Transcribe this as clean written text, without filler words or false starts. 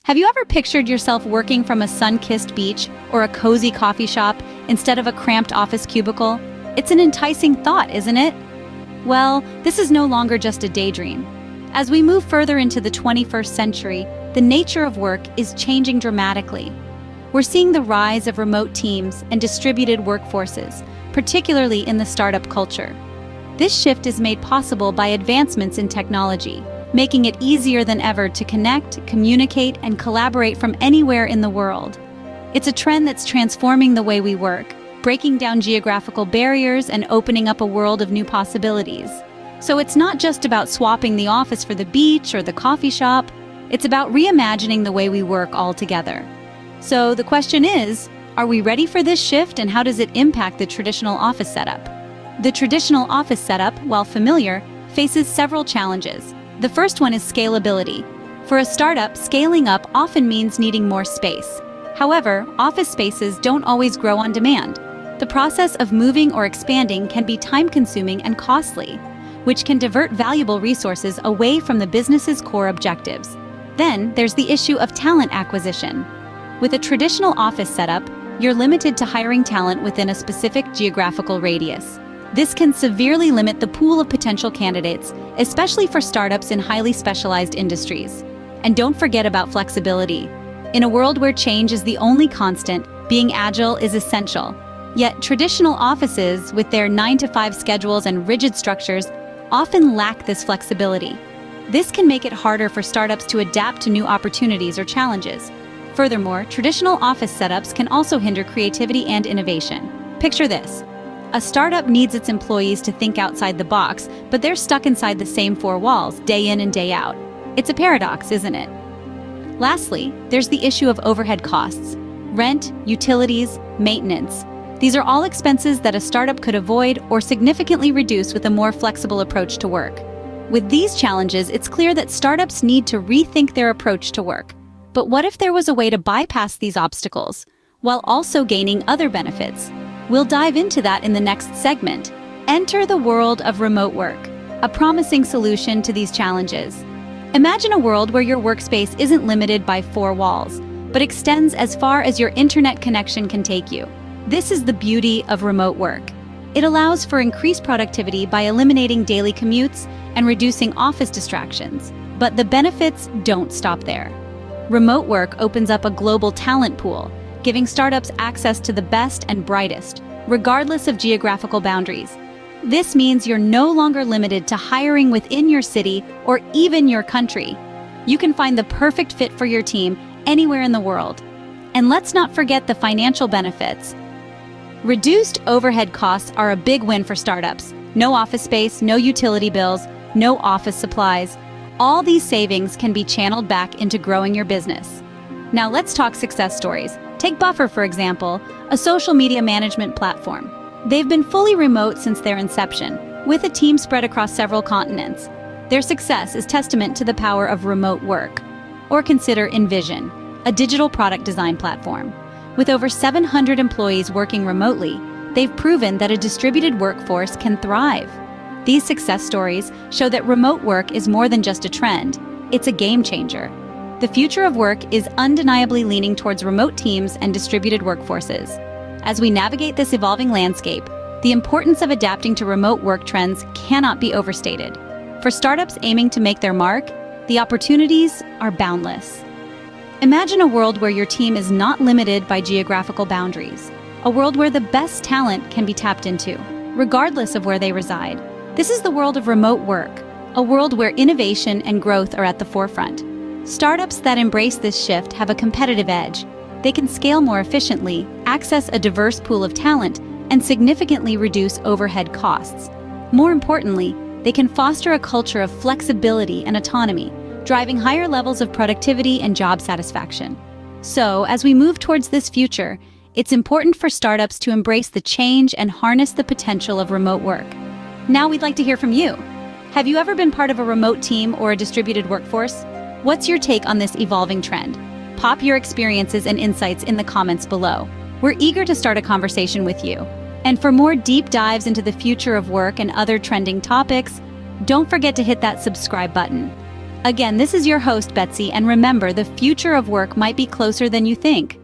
Have you ever pictured yourself working from a sun-kissed beach or a cozy coffee shop instead of a cramped office cubicle? It's an enticing thought, isn't it? Well, this is no longer just a daydream. As we move further into the 21st century, the nature of work is changing dramatically. We're seeing the rise of remote teams and distributed workforces, particularly in the startup culture. This shift is made possible by advancements in technology, making it easier than ever to connect, communicate, and collaborate from anywhere in the world. It's a trend that's transforming the way we work, breaking down geographical barriers and opening up a world of new possibilities. So it's not just about swapping the office for the beach or the coffee shop, it's about reimagining the way we work altogether. So the question is, are we ready for this shift, and how does it impact the traditional office setup? The traditional office setup, while familiar, faces several challenges. The first one is scalability. For a startup, scaling up often means needing more space. However, office spaces don't always grow on demand. The process of moving or expanding can be time-consuming and costly, which can divert valuable resources away from the business's core objectives. Then, there's the issue of talent acquisition. With a traditional office setup, you're limited to hiring talent within a specific geographical radius. This can severely limit the pool of potential candidates, especially for startups in highly specialized industries. And don't forget about flexibility. In a world where change is the only constant, being agile is essential. Yet traditional offices, with their 9-to-5 schedules and rigid structures, often lack this flexibility. This can make it harder for startups to adapt to new opportunities or challenges. Furthermore, traditional office setups can also hinder creativity and innovation. Picture this. A startup needs its employees to think outside the box, but they're stuck inside the same four walls, day in and day out. It's a paradox, isn't it? Lastly, there's the issue of overhead costs. Rent, utilities, maintenance. These are all expenses that a startup could avoid or significantly reduce with a more flexible approach to work. With these challenges, it's clear that startups need to rethink their approach to work. But what if there was a way to bypass these obstacles, while also gaining other benefits? We'll dive into that in the next segment. Enter the world of remote work, a promising solution to these challenges. Imagine a world where your workspace isn't limited by four walls, but extends as far as your internet connection can take you. This is the beauty of remote work. It allows for increased productivity by eliminating daily commutes and reducing office distractions. But the benefits don't stop there. Remote work opens up a global talent pool, giving startups access to the best and brightest, regardless of geographical boundaries. This means you're no longer limited to hiring within your city or even your country. You can find the perfect fit for your team anywhere in the world. And let's not forget the financial benefits. Reduced overhead costs are a big win for startups. No office space, no utility bills, no office supplies. All these savings can be channeled back into growing your business. Now let's talk success stories. Take Buffer, for example, a social media management platform. They've been fully remote since their inception, with a team spread across several continents. Their success is testament to the power of remote work. Or consider Envision, a digital product design platform. With over 700 employees working remotely, they've proven that a distributed workforce can thrive. These success stories show that remote work is more than just a trend, it's a game changer. The future of work is undeniably leaning towards remote teams and distributed workforces. As we navigate this evolving landscape, the importance of adapting to remote work trends cannot be overstated. For startups aiming to make their mark, the opportunities are boundless. Imagine a world where your team is not limited by geographical boundaries, a world where the best talent can be tapped into, regardless of where they reside. This is the world of remote work, a world where innovation and growth are at the forefront. Startups that embrace this shift have a competitive edge. They can scale more efficiently, access a diverse pool of talent, and significantly reduce overhead costs. More importantly, they can foster a culture of flexibility and autonomy, driving higher levels of productivity and job satisfaction. So, as we move towards this future, it's important for startups to embrace the change and harness the potential of remote work. Now we'd like to hear from you. Have you ever been part of a remote team or a distributed workforce? What's your take on this evolving trend? Pop your experiences and insights in the comments below. We're eager to start a conversation with you. And for more deep dives into the future of work and other trending topics, don't forget to hit that subscribe button. Again, this is your host, Betsy, and remember, the future of work might be closer than you think.